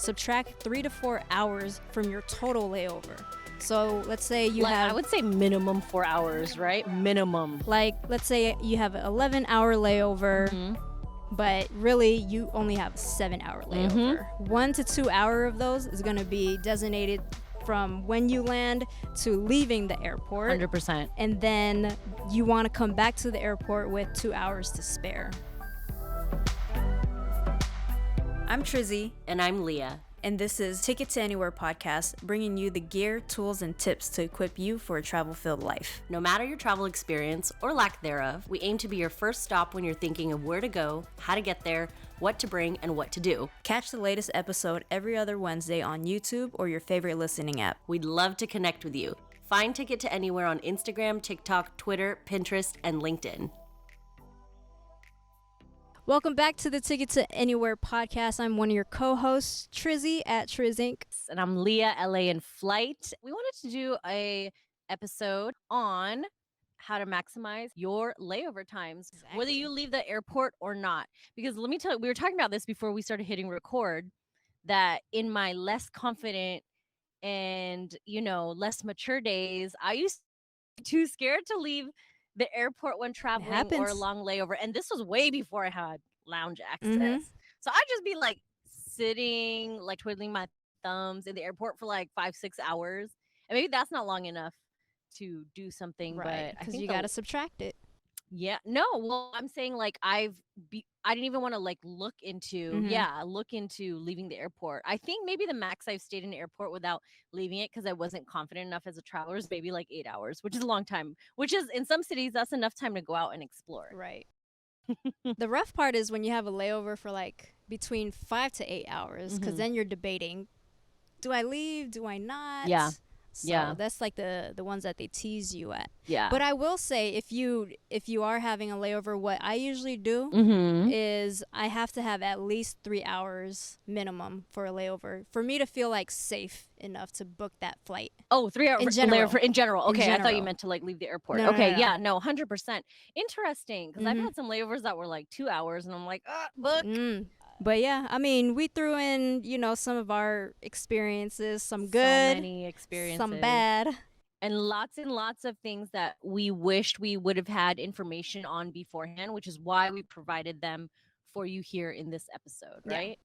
subtract 3 to 4 hours from your total layover. So let's say you have... I would say minimum 4 hours, right? Minimum. Like, let's say you have an 11-hour layover, but really you only have a 7-hour layover. 1 to 2 hour of those is going to be designated from when you land to leaving the airport. 100%. And then you want to come back to the airport with 2 hours to spare. I'm Trizzy. And I'm Leah. And this is Ticket to Anywhere podcast, bringing you the gear, tools, and tips to equip you for a travel-filled life. No matter your travel experience or lack thereof, we aim to be your first stop when you're thinking of where to go, how to get there, what to bring, and what to do. Catch the latest episode every other Wednesday on YouTube or your favorite listening app. We'd love to connect with you. Find Ticket to Anywhere on Instagram, TikTok, Twitter, Pinterest, and LinkedIn. Welcome back to the Ticket to Anywhere podcast. I'm one of your co-hosts, Trizzy at Trizinc. And I'm Leah, LA in Flight. We wanted to do a episode on how to maximize your layover times, whether you leave the airport or not. Because let me tell you, we were talking about this before we started hitting record, that in my less confident and, less mature days, I used to be too scared to leave the airport when traveling or a long layover. And this was way before I had lounge access. So I'd just be like sitting, like twiddling my thumbs in the airport for like 5-6 hours. And maybe that's not long enough to do something, right? But because you got to subtract it. Yeah, no, well, I'm saying like I didn't even want to like look into leaving the airport. I think maybe the max I've stayed in the airport without leaving it because I wasn't confident enough as a traveler is maybe like 8 hours, which is a long time, which is in some cities, that's enough time to go out and explore. Right. The rough part is when you have a layover for like between 5 to 8 hours, because then you're debating, do I leave? Do I not? Yeah. So that's like the ones that they tease you at. Yeah. But I will say, if you are having a layover, what I usually do is I have to have at least 3 hours minimum for a layover for me to feel like safe enough to book that flight. Oh, 3 hours in general. layover in general. Okay, in general. I thought you meant to like leave the airport. No, okay, no. yeah, no, 100%. Interesting, because I've had some layovers that were like 2 hours, and I'm like, book. But yeah, I mean, we threw in, some of our experiences, some good, so many experiences, some bad, and lots of things that we wished we would have had information on beforehand, which is why we provided them for you here in this episode, right?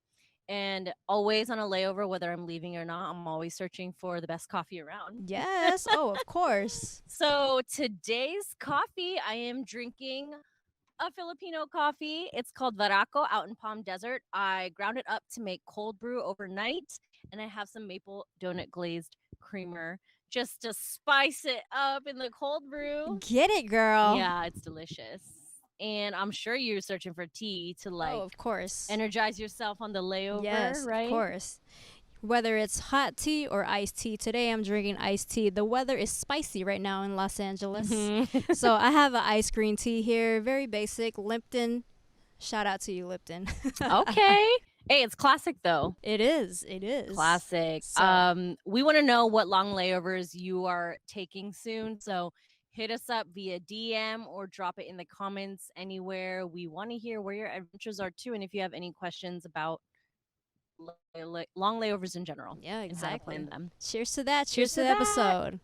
Yeah. And always on a layover, whether I'm leaving or not, I'm always searching for the best coffee around. Yes. Oh, of course. So today's coffee, I am drinking a Filipino coffee. It's called Varaco out in Palm Desert. I ground it up to make cold brew overnight, and I have some maple donut glazed creamer just to spice it up in the cold brew. Get it, girl. Yeah, it's delicious. And I'm sure you're searching for tea to like, of course, energize yourself on the layover, yes, right? Of course. Whether it's hot tea or iced tea. Today I'm drinking iced tea. The weather is spicy right now in Los Angeles. So I have an iced green tea here. Very basic. Lipton. Shout out to you, Lipton. Okay. Hey, it's classic though. It is. Classic. So. We want to know what long layovers you are taking soon. So hit us up via DM or drop it in the comments anywhere. We want to hear where your adventures are too. And if you have any questions about long layovers in general. Yeah, exactly. Them. Cheers to that. Cheers to the episode.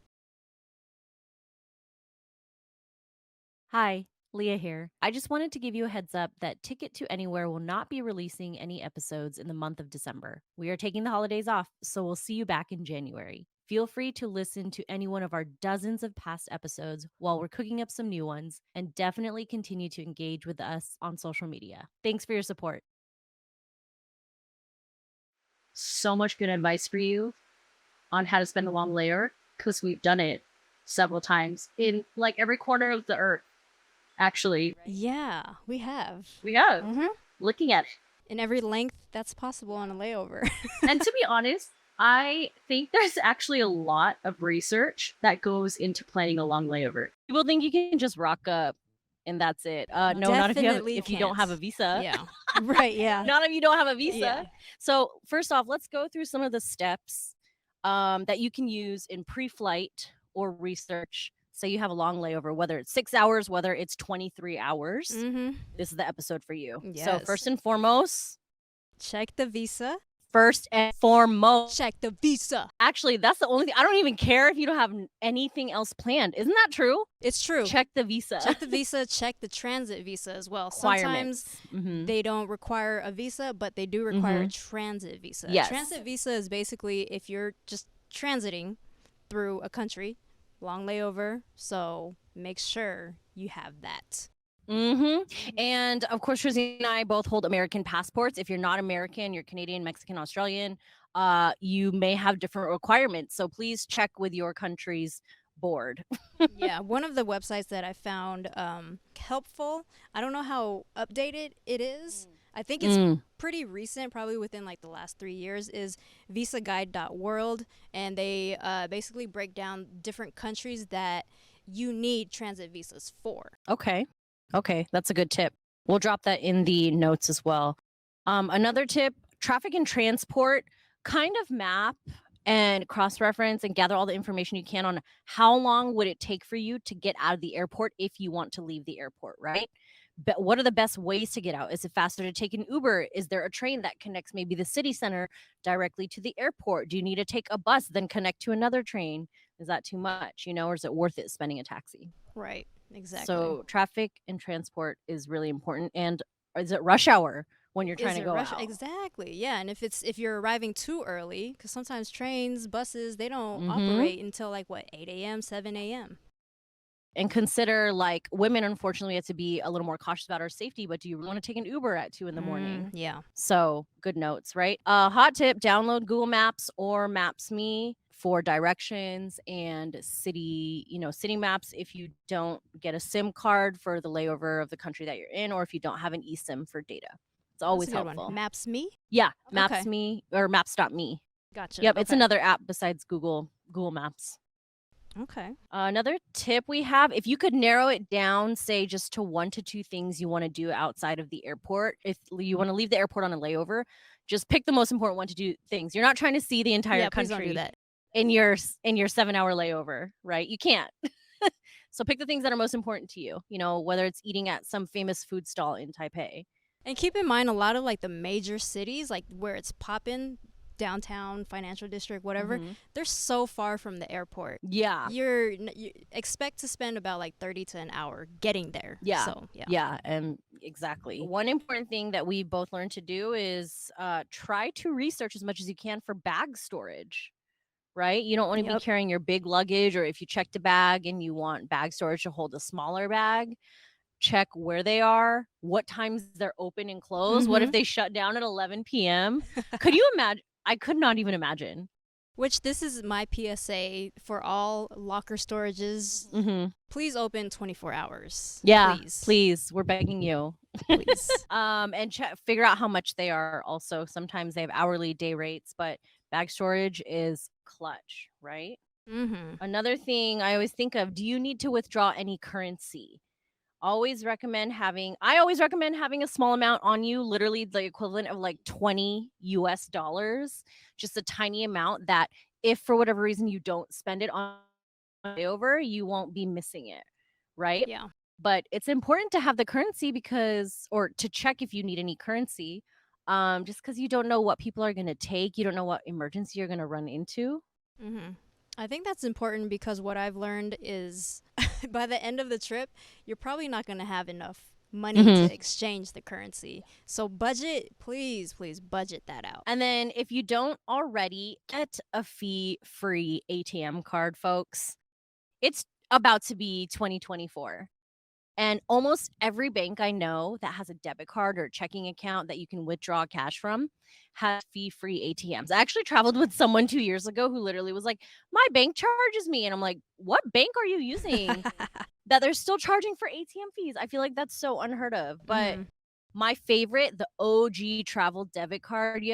Hi, Leah here. I just wanted to give you a heads up that Ticket to Anywhere will not be releasing any episodes in the month of December. We are taking the holidays off, so we'll see you back in January. Feel free to listen to any one of our dozens of past episodes while we're cooking up some new ones, and definitely continue to engage with us on social media. Thanks for your support. So much good advice for you on how to spend a long layer, because we've done it several times in like every corner of the earth. Actually, yeah, we have. Looking at it in every length that's possible on a layover. And to be honest, I think there's actually a lot of research that goes into planning a long layover. People think you can just rock up and that's it. No, not if you don't have a visa. Yeah. Right, yeah. Not if you don't have a visa. Yeah. So first off, let's go through some of the steps that you can use in pre-flight or research. Say you have a long layover, whether it's 6 hours, whether it's 23 hours. This is the episode for you. Yes. So first and foremost, check the visa. first and foremost. Check the visa. Actually, that's the only thing. I don't even care if you don't have anything else planned. Isn't that true? It's true. Check the visa. Check the visa, check the transit visa as well. Sometimes they don't require a visa, but they do require a transit visa. Yes. Transit visa is basically if you're just transiting through a country, long layover, so make sure you have that. And of course, Trizzy and I both hold American passports. If you're not American, you're Canadian, Mexican, Australian, you may have different requirements. So please check with your country's board. Yeah, one of the websites that I found helpful, I don't know how updated it is. I think it's pretty recent, probably within like the last 3 years, is visaguide.world. And they basically break down different countries that you need transit visas for. Okay, that's a good tip. We'll drop that in the notes as well. Another tip, traffic and transport, kind of map and cross-reference and gather all the information you can on how long would it take for you to get out of the airport if you want to leave the airport, right? But what are the best ways to get out? Is it faster to take an Uber? Is there a train that connects maybe the city center directly to the airport? Do you need to take a bus, then connect to another train? Is that too much, or is it worth it spending a taxi? Right, exactly. So traffic and transport is really important. And is it rush hour when you're trying to go out? Exactly, yeah. And if you're arriving too early, because sometimes trains, buses, they don't operate until like, 8 a.m., 7 a.m. And consider, like, women, unfortunately, have to be a little more cautious about our safety, but do you want to take an Uber at 2 in the morning? Yeah. So good notes, right? Hot tip, download Google Maps or Maps.me for directions and city maps if you don't get a SIM card for the layover of the country that you're in, or if you don't have an eSIM for data. It's always helpful. Maps.me? Yeah, Okay. Maps.me or Maps.me. Gotcha. Yep, it's another app besides Google Maps. Okay. Another tip we have, if you could narrow it down, say just to 1 to 2 things you want to do outside of the airport. If you want to leave the airport on a layover, just pick the most important 1 to 2 things. You're not trying to see the entire country. Please don't do that. In your 7-hour layover, right? You can't. So pick the things that are most important to you, whether it's eating at some famous food stall in Taipei. And keep in mind, a lot of like the major cities, like where it's poppin', downtown, financial district, whatever, they're so far from the airport. Yeah. You expect to spend about like 30 to an hour getting there. Yeah. So, yeah, and exactly. One important thing that we both learned to do is try to research as much as you can for bag storage, right? You don't want to be carrying your big luggage, or if you checked a bag and you want bag storage to hold a smaller bag, check where they are, what times they're open and closed. What if they shut down at 11 p.m.? Could you imagine? I could not even imagine. Which this is my PSA for all locker storages. Please open 24 hours. Yeah, please. We're begging you. Please. And figure out how much they are also. Sometimes they have hourly day rates, but bag storage is clutch, right? Another thing I always think of, do you need to withdraw any currency? I always recommend having a small amount on you, literally the equivalent of like $20 US, just a tiny amount that if for whatever reason you don't spend it on layover, you won't be missing it, right? Yeah. But it's important to have the currency or to check if you need any currency, just because you don't know what people are going to take. You don't know what emergency you're going to run into. I think that's important because what I've learned is by the end of the trip, you're probably not going to have enough money to exchange the currency. So please budget that out. And then if you don't already, get a fee-free ATM card, folks. It's about to be 2024. And almost every bank I know that has a debit card or a checking account that you can withdraw cash from has fee-free ATMs. I actually traveled with someone 2 years ago who literally was like, my bank charges me. And I'm like, what bank are you using that they're still charging for ATM fees? I feel like that's so unheard of. But my favorite, the OG travel debit card,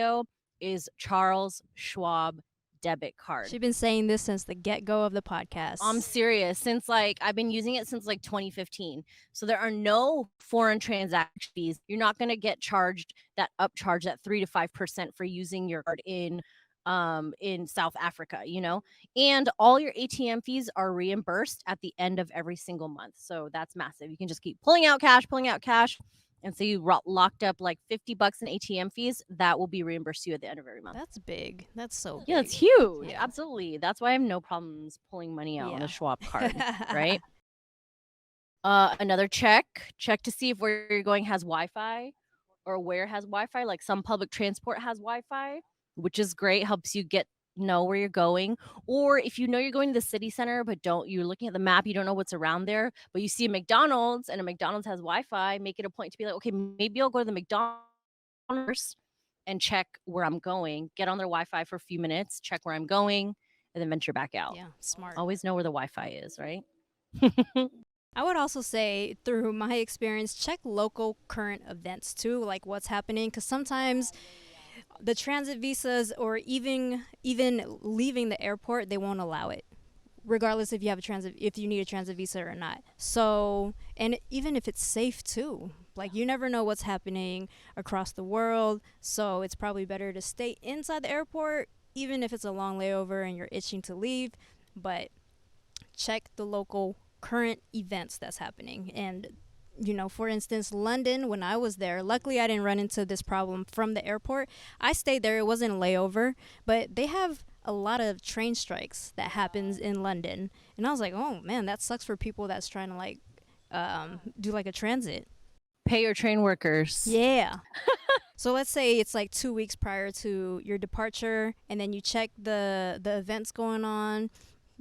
is Charles Schwab debit card. She's been saying this since the get-go of the podcast. I'm serious. Since I've been using it since 2015. So there are no foreign transaction fees. You're not going to get charged that 3 to 5% for using your card in South Africa, and all your ATM fees are reimbursed at the end of every single month. So that's massive. You can just keep pulling out cash. and so you locked up like $50 in ATM fees, that will be reimbursed to you at the end of every month. That's big. That's so big. Yeah, it's huge. Yeah. Absolutely. That's why I have no problems pulling money out on Yeah. the Schwab card, right? Another check to see if where you're going has Wi-Fi or where has Wi-Fi. Like some public transport has Wi-Fi, which is great. Helps you know where you're going. Or if you know you're going to the city center, but you're looking at the map, you don't know what's around there, but you see a McDonald's and a McDonald's has Wi-Fi, make it a point to be like, okay, maybe I'll go to the McDonald's and check where I'm going, get on their Wi-Fi for a few minutes, check where I'm going, and then venture back out. Yeah, smart. Always know where the Wi-Fi is, right? I would also say, through my experience, check local current events too, like what's happening, because sometimes the transit visas or even leaving the airport, they won't allow it, regardless if you need a transit visa or not. So, and even if it's safe too, like you never know what's happening across the world, so it's probably better to stay inside the airport, even if it's a long layover and you're itching to leave. But check the local current events that's happening. And for instance, London, when I was there, luckily I didn't run into this problem from the airport. I stayed there. It wasn't a layover, but they have a lot of train strikes that happens in London. And I was like, oh man, that sucks for people that's trying to like do like a transit. Pay your train workers. Yeah. So let's say it's like 2 weeks prior to your departure, and then you check the events going on.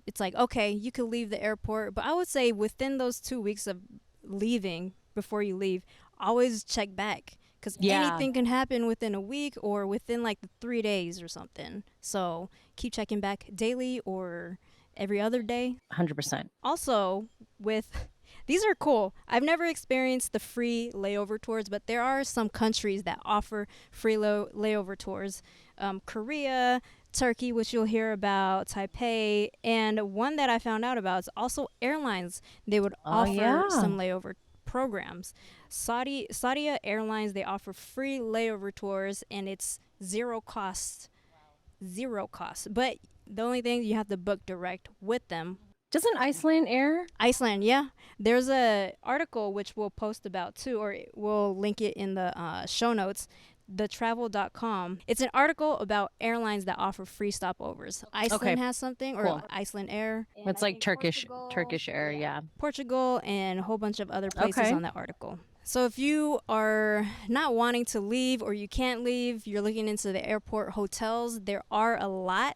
It's like, okay, you could leave the airport, but I would say within those 2 weeks of leaving, before you leave, always check back, because anything can happen within a week or within like 3 days or something. So keep checking back daily or every other day. 100%. Also, these are cool. I've never experienced the free layover tours, but there are some countries that offer free layover tours. Korea, Turkey, which you'll hear about, Taipei, and one that I found out about is also airlines. They would offer some layover programs. Saudi Airlines, they offer free layover tours, and it's zero cost. But the only thing, you have to book direct with them. Doesn't Iceland air? Iceland, yeah. There's a article which we'll post about too, or we'll link it in the show notes. Thetravel.com. It's an article about airlines that offer free stopovers. Iceland has something, or cool. Iceland Air. And it's like Turkish Air, yeah. Portugal and a whole bunch of other places on that article. So if you are not wanting to leave or you can't leave, you're looking into the airport hotels. There are a lot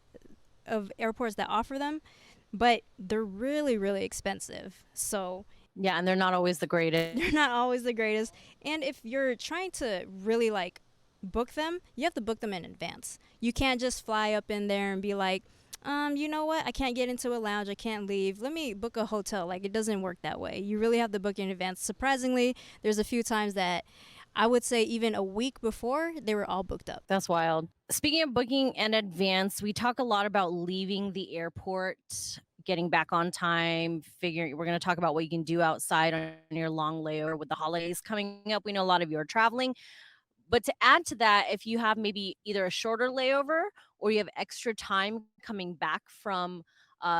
of airports that offer them, but they're really, really expensive. So yeah, and they're not always the greatest. And if you're trying to really like book them, you have to book them in advance. You can't just fly up in there and be like, you know what, I can't get into a lounge, I can't leave, let me book a hotel. Like, it doesn't work that way. You really have to book in advance. Surprisingly, there's a few times that I would say even a week before, they were all booked up. That's wild. Speaking of booking in advance, we talk a lot about leaving the airport, getting back on time, we're going to talk about what you can do outside on your long layover with the holidays coming up. We know a lot of you are traveling. But to add to that, if you have maybe either a shorter layover or you have extra time coming back from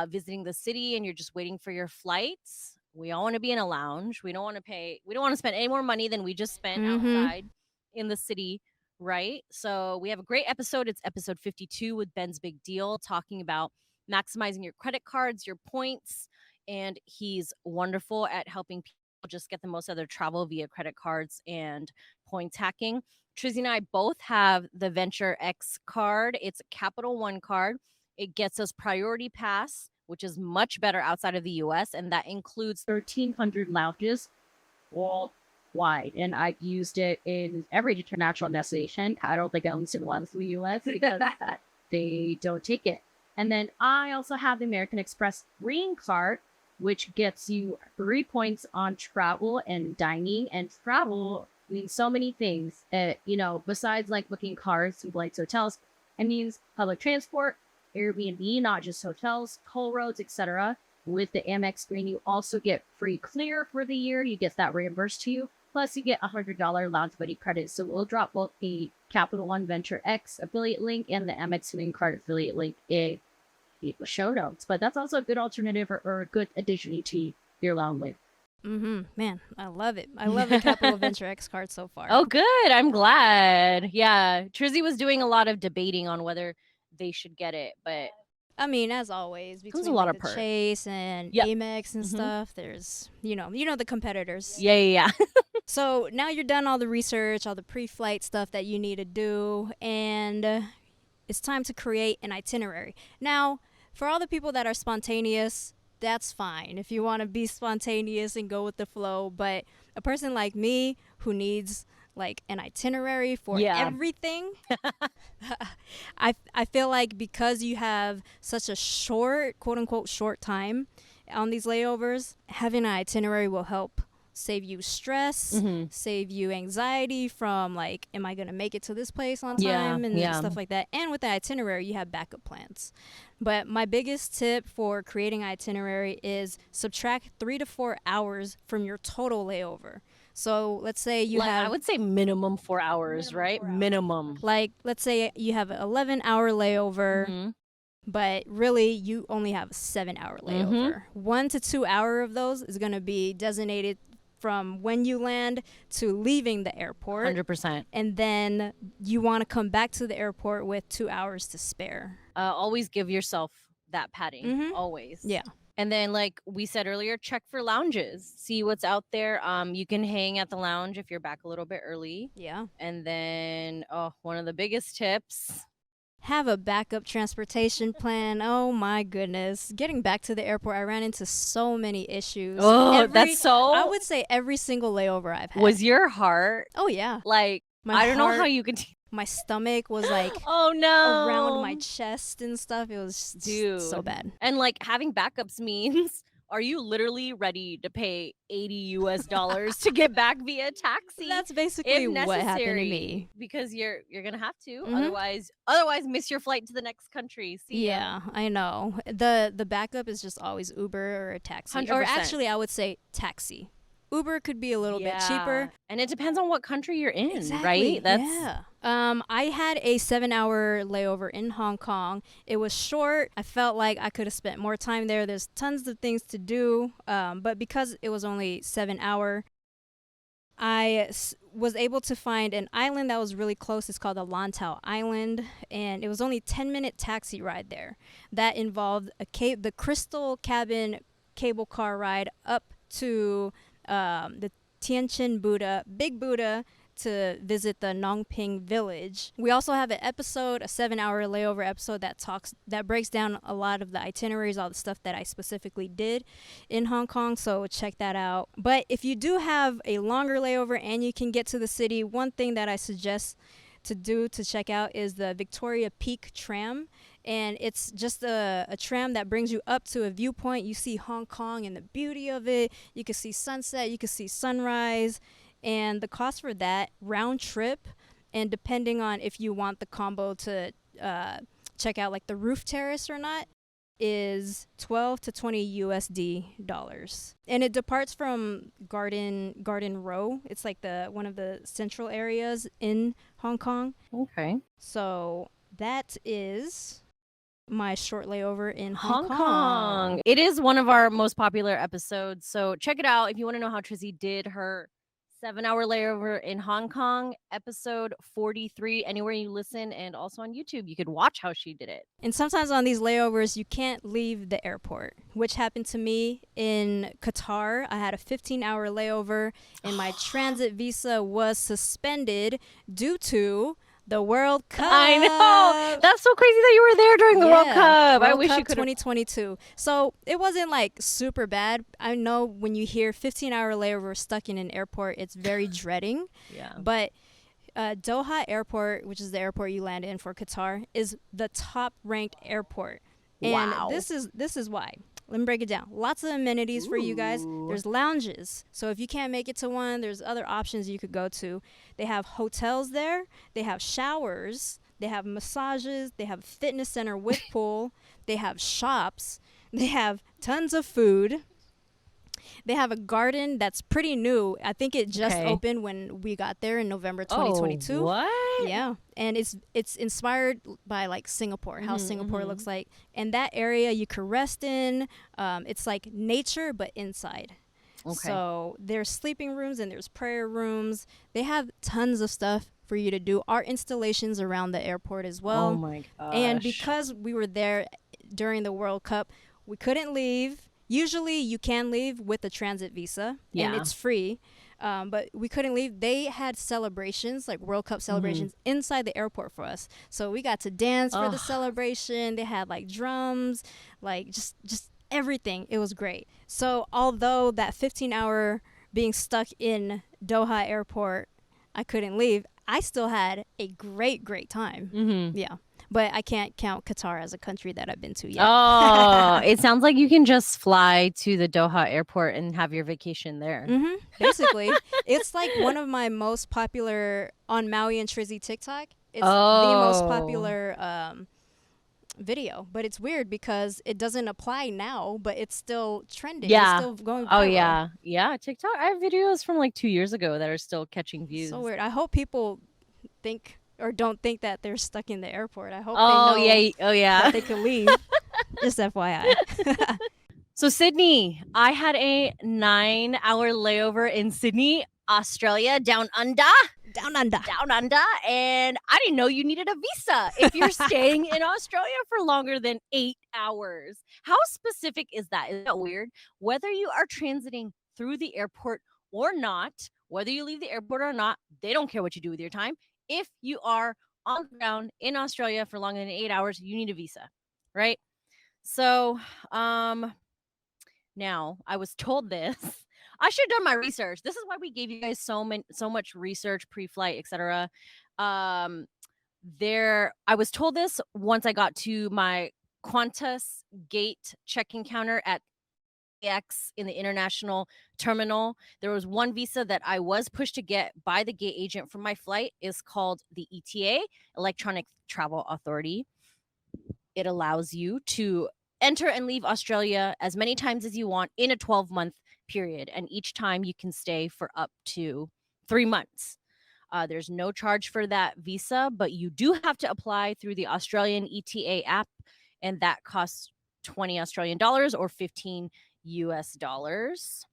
visiting the city and you're just waiting for your flights, we all want to be in a lounge. We don't want to spend any more money than we just spent outside in the city, right? So we have a great episode. It's episode 52 with Ben's Big Deal, talking about maximizing your credit cards, your points. And he's wonderful at helping people just get the most out of their travel via credit cards and points hacking. Trizzy and I both have the Venture X card. It's a Capital One card. It gets us Priority Pass, which is much better outside of the U.S., and that includes 1,300 lounges worldwide. And I've used it in every international destination. I don't think I only seen one in the U.S. because they don't take it. And then I also have the American Express Green Card, which gets you 3 points on travel and dining. And travel means so many things. Besides like booking cars, flights, hotels, it means public transport, Airbnb, not just hotels, toll roads, etc. With the Amex Green, you also get free clear for the year. You get that reimbursed to you. Plus, you get $100 Lounge Buddy credit. So we'll drop both the Capital One Venture X affiliate link and the Amex Green Card affiliate link in the show notes. But that's also a good alternative or a good addition to your lounge link. Man, I love it. I love the Capital Venture X card so far. Oh, good. I'm glad. Yeah. Trizzy was doing a lot of debating on whether they should get it, but I mean, as always, comes a between lot like of the perks. Chase and Yep. Amex and stuff, there's you know the competitors. Yeah. So now you're done all the research, all the pre-flight stuff that you need to do, and it's time to create an itinerary. Now, for all the people that are spontaneous, that's fine if you want to be spontaneous and go with the flow. But a person like me who needs like an itinerary for everything, I feel like because you have such a short, quote unquote, short time on these layovers, having an itinerary will help save you stress, save you anxiety from like, am I going to make it to this place on time and stuff like that. And with the itinerary, you have backup plans. But my biggest tip for creating itinerary is subtract 3 to 4 hours from your total layover. So let's say you have... I would say minimum 4 hours, right? Minimum. Like, let's say you have an 11-hour layover, but really you only have a 7-hour layover. 1 to 2 hour of those is going to be designated from when you land to leaving the airport. 100%. And then you want to come back to the airport with 2 hours to spare. Always give yourself that padding. Always. Yeah. And then, like we said earlier, check for lounges. See what's out there. You can hang at the lounge if you're back a little bit early. Yeah. And then, one of the biggest tips... have a backup transportation plan. Oh my goodness. Getting back to the airport, I ran into so many issues. I would say every single layover I've had. Was your heart? Oh yeah. Like, I don't know how you could... My stomach was like oh no, around my chest and stuff. It was just so bad. And like having backups means, are you literally ready to pay $80 to get back via taxi? That's basically what happened to me. Because you're gonna have to, otherwise miss your flight to the next country. I know. The backup is just always Uber or a taxi. 100%. Or actually, I would say taxi. Uber could be a little bit cheaper. And it depends on what country you're in, exactly. right? I had a 7-hour layover in Hong Kong. It was short. I felt like I could have spent more time there. There's tons of things to do. But because it was only 7 hour, I was able to find an island that was really close. It's called the Lantau Island. And it was only a 10-minute taxi ride there. That involved the Crystal Cabin cable car ride up to... the Tianjin Buddha, Big Buddha, to visit the Nongping village. We also have an episode, a 7-hour layover episode that breaks down a lot of the itineraries, all the stuff that I specifically did in Hong Kong, so check that out. But if you do have a longer layover and you can get to the city, one thing that I suggest to check out is the Victoria Peak tram. And it's just a tram that brings you up to a viewpoint. You see Hong Kong and the beauty of it. You can see sunset. You can see sunrise. And the cost for that round trip, and depending on if you want the combo to check out like the roof terrace or not, is 12 to 20 USD dollars. And it departs from Garden Row. It's like one of the central areas in Hong Kong. Okay. So that is my short layover in Hong Kong. It is one of our most popular episodes, so check it out if you want to know how Trizzy did her 7-hour layover in Hong Kong, episode 43, anywhere you listen, and also on YouTube. You could watch how she did it. And sometimes on these layovers, you can't leave the airport, which happened to me in Qatar. I had a 15-hour layover, and my transit visa was suspended due to the World Cup. I know. That's so crazy that you were there during the World Cup. World I wish Cup you could 2022. So it wasn't like super bad. I know when you hear 15-hour layover stuck in an airport, it's very dreading. Yeah. But Doha Airport, which is the airport you land in for Qatar, is the top ranked airport. And this is why. Let me break it down. Lots of amenities for you guys. There's lounges. So if you can't make it to one, there's other options you could go to. They have hotels there. They have showers. They have massages. They have a fitness center with pool. They have shops. They have tons of food. They have a garden that's pretty new. I think it just opened when we got there in November 2022. Oh, what? Yeah. And it's inspired by like Singapore, how Singapore looks like. And that area you could rest in. It's like nature, but inside. Okay. So there's sleeping rooms and there's prayer rooms. They have tons of stuff for you to do. Art installations around the airport as well. Oh my gosh. And because we were there during the World Cup, we couldn't leave. Usually you can leave with a transit visa and it's free. But we couldn't leave. They had celebrations, like World Cup celebrations, inside the airport for us. So we got to dance for the celebration. They had like drums, like just everything. It was great. So although that 15-hour being stuck in Doha airport, I couldn't leave, I still had a great time. Yeah. But I can't count Qatar as a country that I've been to yet. Oh, it sounds like you can just fly to the Doha airport and have your vacation there. Basically, it's like one of my most popular on Maui and Trizzy TikTok. It's the most popular video, but it's weird because it doesn't apply now, but it's still trending. Yeah. It's still going viral. Oh yeah. TikTok. I have videos from like 2 years ago that are still catching views. So weird. I hope people think or don't think that they're stuck in the airport. I hope they know that they can leave. Just FYI. So Sydney, I had a 9-hour layover in Sydney, Australia, down under. Down under. And I didn't know you needed a visa if you're staying in Australia for longer than 8 hours. How specific is that? Is that weird? Whether you are transiting through the airport or not, whether you leave the airport or not, they don't care what you do with your time. If you are on the ground in Australia for longer than 8 hours, you need a visa, right? So, now I was told this. I should have done my research. This is why we gave you guys so much research pre-flight, etc. I was told this once I got to my Qantas gate check-in counter at LAX in the international terminal. There was one visa that I was pushed to get by the gate agent for my flight. Is called the ETA, Electronic Travel Authority. It allows you to enter and leave Australia as many times as you want in a 12-month period. And each time you can stay for up to 3 months. There's no charge for that visa, but you do have to apply through the Australian ETA app. And that costs 20 Australian dollars or 15 US dollars.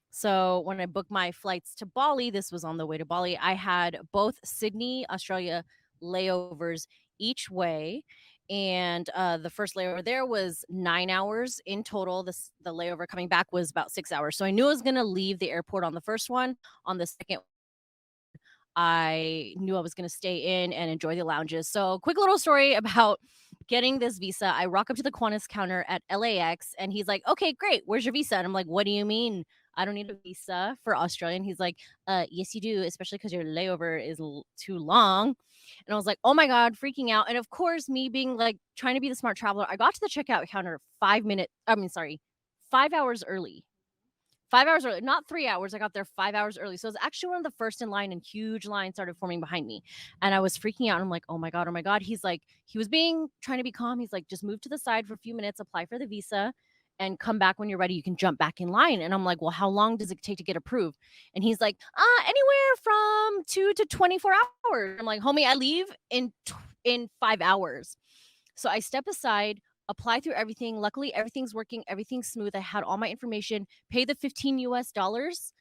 So when I booked my flights to Bali, this was on the way to Bali, I had both Sydney, Australia layovers each way. And the first layover there was 9 hours in total. The layover coming back was about 6 hours. So I knew I was going to leave the airport on the first one. On the second, I knew I was going to stay in and enjoy the lounges. So quick little story about getting this visa. I rock up to the Qantas counter at LAX and he's like, okay, great. Where's your visa? And I'm like, what do you mean? I don't need a visa for Australia. And he's like, yes, you do, especially because your layover is too long. And I was like, oh my God, freaking out. And of course, me being like trying to be the smart traveler, I got to the checkout counter 5 hours early. 5 hours early, not 3 hours. I got there 5 hours early. So I was actually one of the first in line and huge line started forming behind me. And I was freaking out. And I'm like, oh my God. He's like, he was trying to be calm. He's like, just move to the side for a few minutes, apply for the visa and come back when you're ready. You can jump back in line. And I'm like, well, how long does it take to get approved? And he's like, anywhere from 2 to 24 hours. I'm like, homie, I leave in 5 hours. So I step aside, apply through everything. Luckily, everything's working. Everything's smooth. I had all my information, pay the 15 US dollars,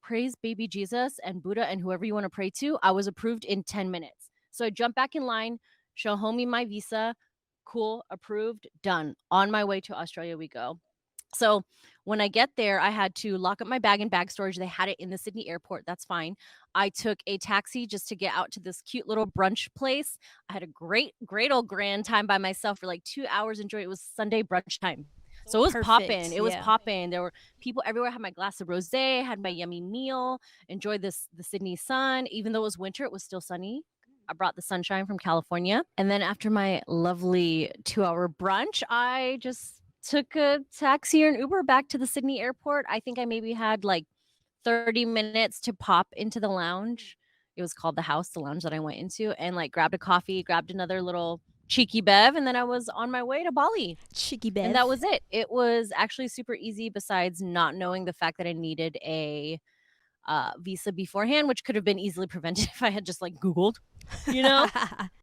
praise baby Jesus and Buddha and whoever you want to pray to. I was approved in 10 minutes. So I jump back in line, show homie my visa. Cool, approved, done. On my way to Australia we go. So when I get there, I had to lock up my bag in bag storage. They had it in the Sydney airport. That's fine. I took a taxi just to get out to this cute little brunch place. I had a great old grand time by myself for like 2 hours. Enjoy. It was Sunday brunch time. So it was popping. It was popping. There were people everywhere. I had my glass of rosé, had my yummy meal, enjoyed the Sydney sun. Even though it was winter, it was still sunny. I brought the sunshine from California. And then after my lovely 2-hour brunch, I just took a taxi or an Uber back to the Sydney airport. I think I maybe had like 30 minutes to pop into the lounge. It was called the House, the lounge that I went into, and like grabbed a coffee, grabbed another little cheeky bev, and then I was on my way to Bali. Cheeky bev. And that was it. It was actually super easy besides not knowing the fact that I needed a visa beforehand, which could have been easily prevented if I had just like Googled, you know.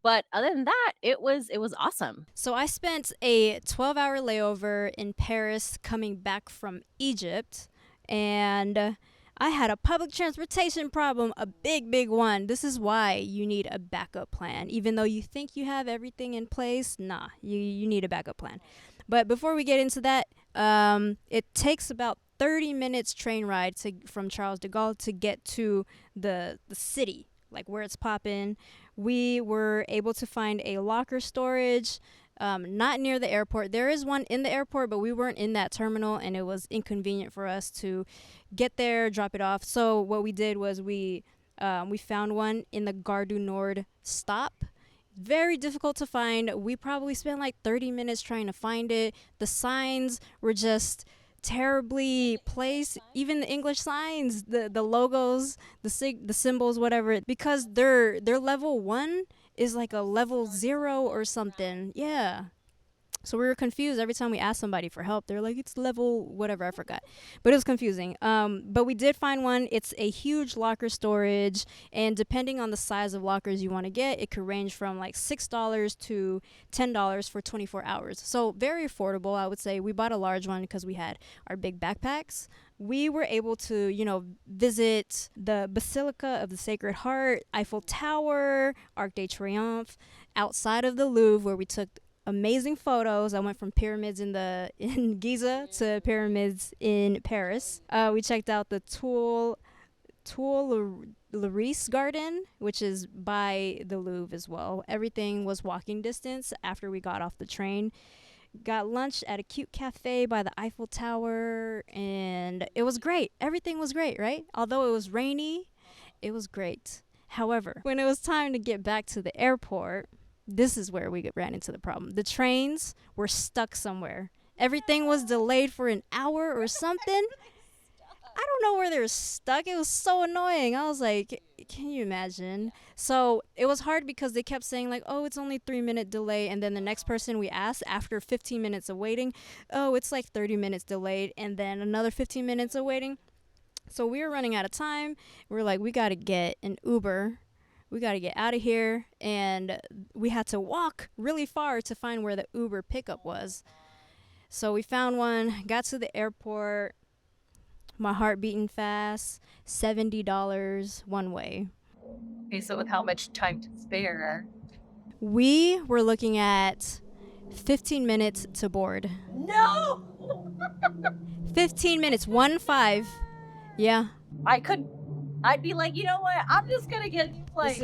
But other than that, it was awesome. So I spent a 12-hour layover in Paris coming back from Egypt. and I had a public transportation problem, a big one. This is why you need a backup plan. Even though you think you have everything in place, nah, you need a backup plan. But before we get into that, it takes about 30 minutes train ride from Charles de Gaulle to get to the city, like where it's poppin'. We were able to find a locker storage, not near the airport. There is one in the airport, but we weren't in that terminal, and it was inconvenient for us to get there, drop it off. So what we did was we found one in the Gare du Nord stop. Very difficult to find. We probably spent like 30 minutes trying to find it. The signs were just terribly placed. Even the English signs, the logos, the symbols, whatever, because their level 1 is like a level 0 or something. Yeah. So we were confused every time we asked somebody for help. They're like, it's level whatever, I forgot. But it was confusing. But we did find one. It's a huge locker storage. And depending on the size of lockers you want to get, it could range from like $6 to $10 for 24 hours. So very affordable, I would say. We bought a large one because we had our big backpacks. We were able to, visit the Basilica of the Sacred Heart, Eiffel Tower, Arc de Triomphe, outside of the Louvre, where we took amazing photos. I went from pyramids in Giza to pyramids in Paris. We checked out the Tuileries Garden, which is by the Louvre as well. Everything was walking distance after we got off the train. Got lunch at a cute cafe by the Eiffel Tower, and it was great. Everything was great, right? Although it was rainy, it was great. However, when it was time to get back to the airport, this is where we ran into the problem. The trains were stuck somewhere. Everything was delayed for an hour or something. I don't know where they were stuck. It was so annoying. I was like, can you imagine? So it was hard because they kept saying like, oh, it's only 3-minute delay. And then the next person we asked after 15 minutes of waiting, oh, it's like 30 minutes delayed. And then another 15 minutes of waiting. So we were running out of time. We were like, we got to get an Uber. We got to get out of here. And we had to walk really far to find where the Uber pickup was. So we found one, got to the airport, my heart beating fast, $70 one way. Okay, so with how much time to spare? We were looking at 15 minutes to board. No! 15 minutes, 1-5. Yeah. I'd be like, you know what? I'm just gonna get like.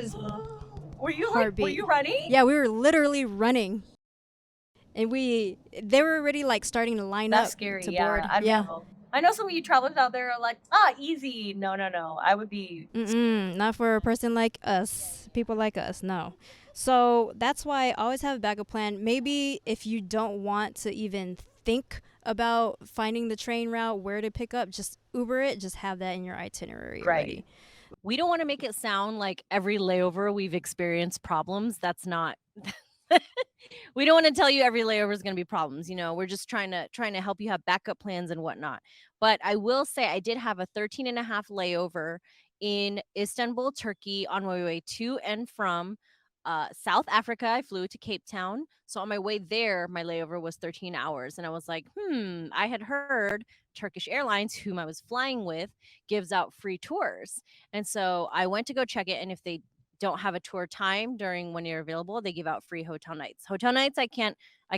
Were you running? Yeah, we were literally running, and they were already like starting to line That's up scary, to yeah. board. I know some of you travelers out there are like, easy. No. I would be. Not for a person like us, people like us. No. So that's why I always have a backup plan. Maybe if you don't want to even think about finding the train route, where to pick up, just Uber it. Just have that in your itinerary already. We don't want to make it sound like every layover we've experienced problems. That's not. We don't want to tell you every layover is going to be problems. We're just trying to help you have backup plans and whatnot. But I will say I did have a 13.5 layover in Istanbul, Turkey, on my way to and from South Africa. I flew to Cape Town. So on my way there, my layover was 13 hours. And I was like, I had heard Turkish Airlines, whom I was flying with, gives out free tours. And so I went to go check it. And if they don't have a tour time during when you're available, they give out free hotel nights. Hotel nights I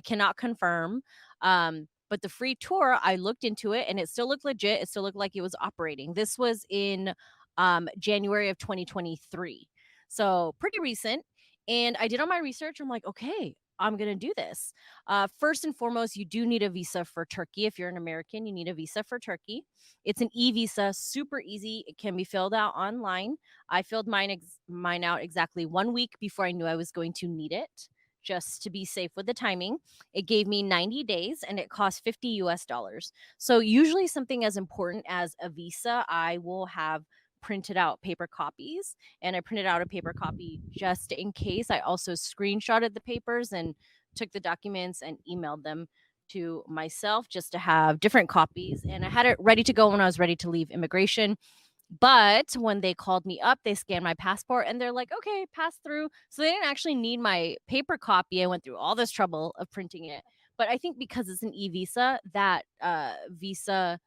cannot confirm. But the free tour, I looked into it and it still looked legit. It still looked like it was operating. This was in January of 2023. So pretty recent. And I did all my research. I'm like, okay, I'm going to do this. First and foremost, you do need a visa for Turkey. If you're an American, you need a visa for Turkey. It's an e-visa, super easy. It can be filled out online. I filled mine out exactly 1 week before I knew I was going to need it, just to be safe with the timing. It gave me 90 days and it cost $50 US. So usually something as important as a visa, I will have printed out paper copies, and I printed out a paper copy just in case. I also screenshotted the papers and took the documents and emailed them to myself just to have different copies, and I had it ready to go when I was ready to leave immigration. But when they called me up, they scanned my passport and they're like, okay, pass through. So they didn't actually need my paper copy. I went through all this trouble of printing it. But I think because it's an e-visa, that visa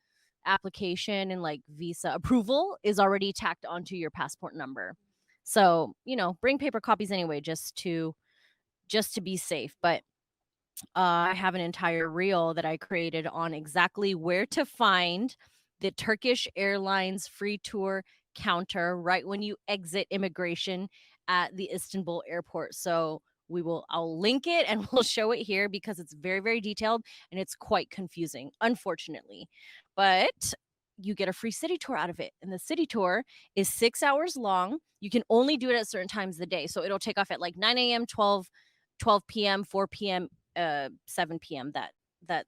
application and like visa approval is already tacked onto your passport number. So, bring paper copies anyway, just to be safe. But I have an entire reel that I created on exactly where to find the Turkish Airlines free tour counter right when you exit immigration at the Istanbul airport. So I'll link it and we'll show it here because it's very, very detailed and it's quite confusing, unfortunately. But you get a free city tour out of it. And the city tour is 6 hours long. You can only do it at certain times of the day. So it'll take off at like 9 a.m., 12 p.m., 4 p.m., 7 p.m. that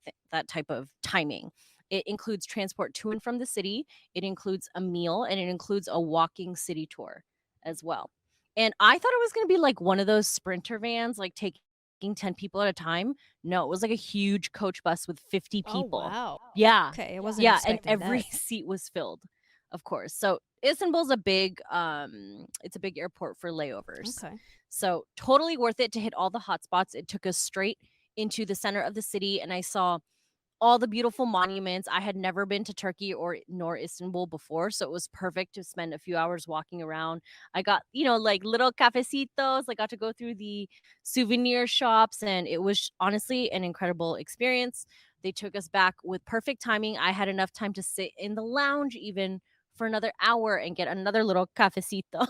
type of timing. It includes transport to and from the city. It includes a meal and it includes a walking city tour as well. And I thought it was going to be like one of those sprinter vans, like taking 10 people at a time. No, it was like a huge coach bus with 50 people. Oh, wow. Yeah. Okay, I wasn't Yeah, expecting and every that. seat was filled, of course. So Istanbul's a big it's a big airport for layovers. Okay. So totally worth it to hit all the hot spots. It took us straight into the center of the city and I saw all the beautiful monuments. I had never been to Turkey nor Istanbul before, so it was perfect to spend a few hours walking around. I got, like little cafecitos. I got to go through the souvenir shops and it was honestly an incredible experience. They took us back with perfect timing. I had enough time to sit in the lounge even for another hour and get another little cafecito.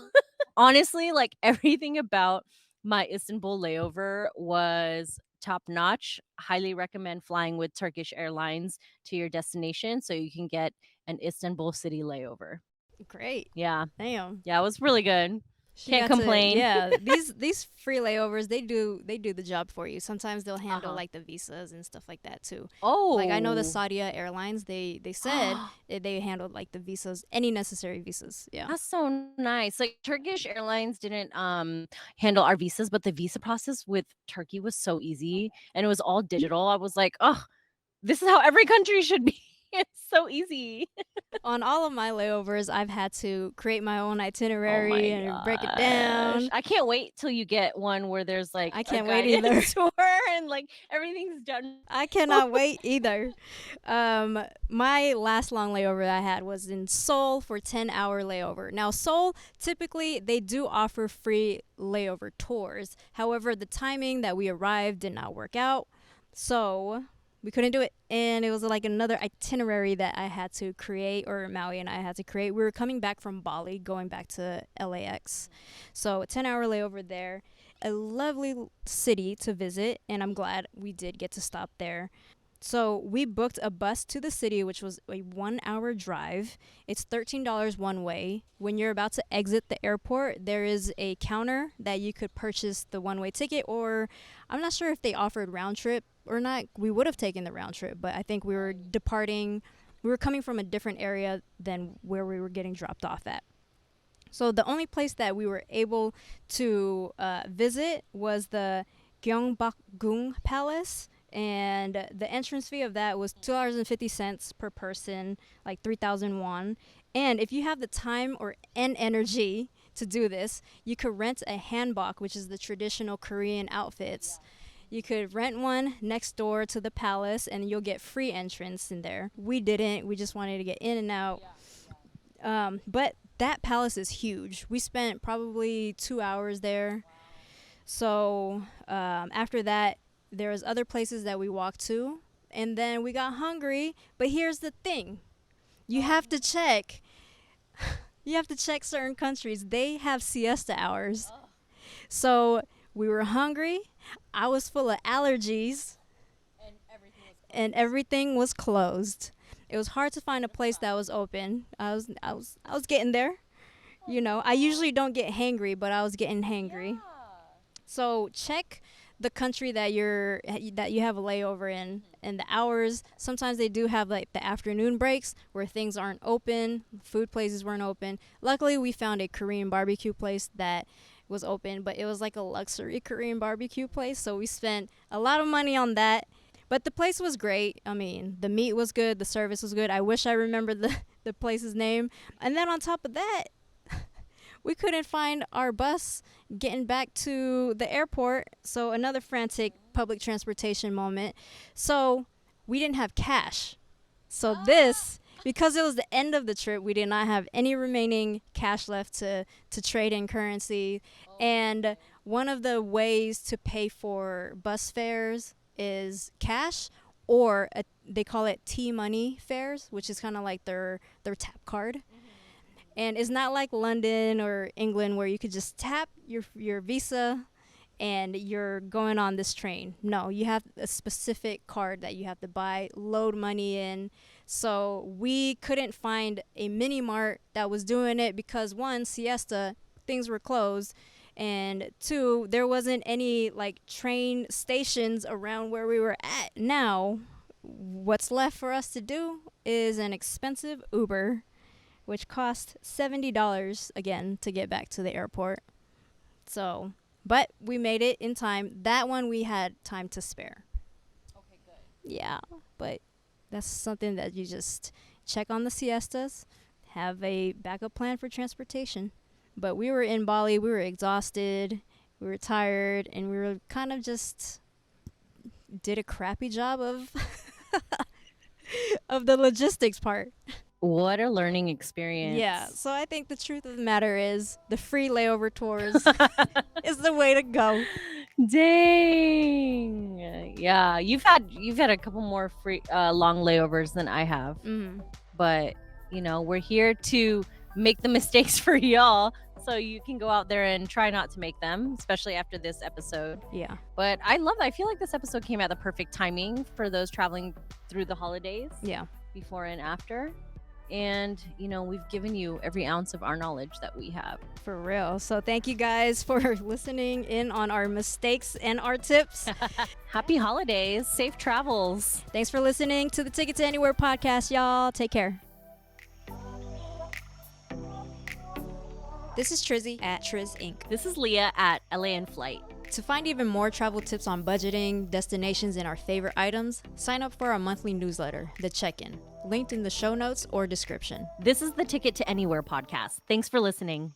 Honestly, like everything about my Istanbul layover was top notch. Highly recommend flying with Turkish Airlines to your destination so you can get an Istanbul city layover. Great. Yeah. Damn. Yeah, it was really good. She Can't got to- complain. yeah, these free layovers, they do the job for you. Sometimes they'll handle like the visas and stuff like that too. Oh. Like I know the Saudi Airlines, they said they handled like the visas, any necessary visas. Yeah. That's so nice. Like Turkish Airlines didn't handle our visas, but the visa process with Turkey was so easy and it was all digital. I was like, oh, this is how every country should be. It's so easy. On all of my layovers, I've had to create my own itinerary and break it down. I can't wait till you get one where there's like I can't a wait guided either. tour and like everything's done. I cannot wait either. My last long layover that I had was in Seoul for 10-hour layover. Now, Seoul, typically, they do offer free layover tours. However, the timing that we arrived did not work out. So we couldn't do it. And it was like another itinerary that I had to create, or Maui and I had to create. We were coming back from Bali, going back to LAX. So a 10-hour layover there. A lovely city to visit, and I'm glad we did get to stop there. So we booked a bus to the city, which was a 1-hour drive. It's $13 one way. When you're about to exit the airport, there is a counter that you could purchase the one-way ticket, or I'm not sure if they offered round trip or not. We would have taken the round trip, but I think we were coming from a different area than where we were getting dropped off at. So the only place that we were able to visit was the Gyeongbokgung Palace, and the entrance fee of that was $2.50 per person, like 3,000 won. And if you have the time and energy to do this, you could rent a hanbok, which is the traditional Korean outfits. You could rent one next door to the palace, and you'll get free entrance in there. We didn't. We just wanted to get in and out. But that palace is huge. We spent probably 2 hours there. So after that, there was other places that we walked to, and then we got hungry. But here's the thing. You have to check certain countries. They have siesta hours. So we were hungry. I was full of allergies. And everything was closed. It was hard to find a place that was open. I was getting there. You know, I usually don't get hangry, but I was getting hangry. So check the country that you have a layover in, and the hours. Sometimes they do have like the afternoon breaks where things aren't open, food places weren't open. Luckily, we found a Korean barbecue place that was open, but it was like a luxury Korean barbecue place, so we spent a lot of money on that. But the place was great. I mean, the meat was good, the service was good. I wish I remembered the place's name. And then on top of that, we couldn't find our bus getting back to the airport. So another frantic public transportation moment. So we didn't have cash. So this because it was the end of the trip, we did not have any remaining cash left to trade in currency. And one of the ways to pay for bus fares is cash, or they call it T-money fares, which is kind of like their tap card. And it's not like London or England where you could just tap your Visa and you're going on this train. No, you have a specific card that you have to buy, load money in. So we couldn't find a mini mart that was doing it because, one, siesta, things were closed. And two, there wasn't any like train stations around where we were at. Now, what's left for us to do is an expensive Uber, which cost $70 again to get back to the airport. So, but we made it in time. That one we had time to spare. Okay, good. Yeah, but that's something that you just check on the siestas, have a backup plan for transportation. But we were in Bali, we were exhausted, we were tired, and we were kind of just did a crappy job of of the logistics part. What a learning experience. Yeah, so I think the truth of the matter is the free layover tours is the way to go. Dang. Yeah, you've had a couple more free long layovers than I have. But, we're here to make the mistakes for y'all so you can go out there and try not to make them, especially after this episode. Yeah. But I feel like this episode came at the perfect timing for those traveling through the holidays. Yeah. Before and after. And, we've given you every ounce of our knowledge that we have. For real. So thank you guys for listening in on our mistakes and our tips. Happy holidays. Safe travels. Thanks for listening to the Ticket to Anywhere podcast, y'all. Take care. This is Trizzy at Triz Inc. This is Leah at LA in Flight. To find even more travel tips on budgeting, destinations, and our favorite items, sign up for our monthly newsletter, The Check-In, linked in the show notes or description. This is the Ticket to Anywhere podcast. Thanks for listening.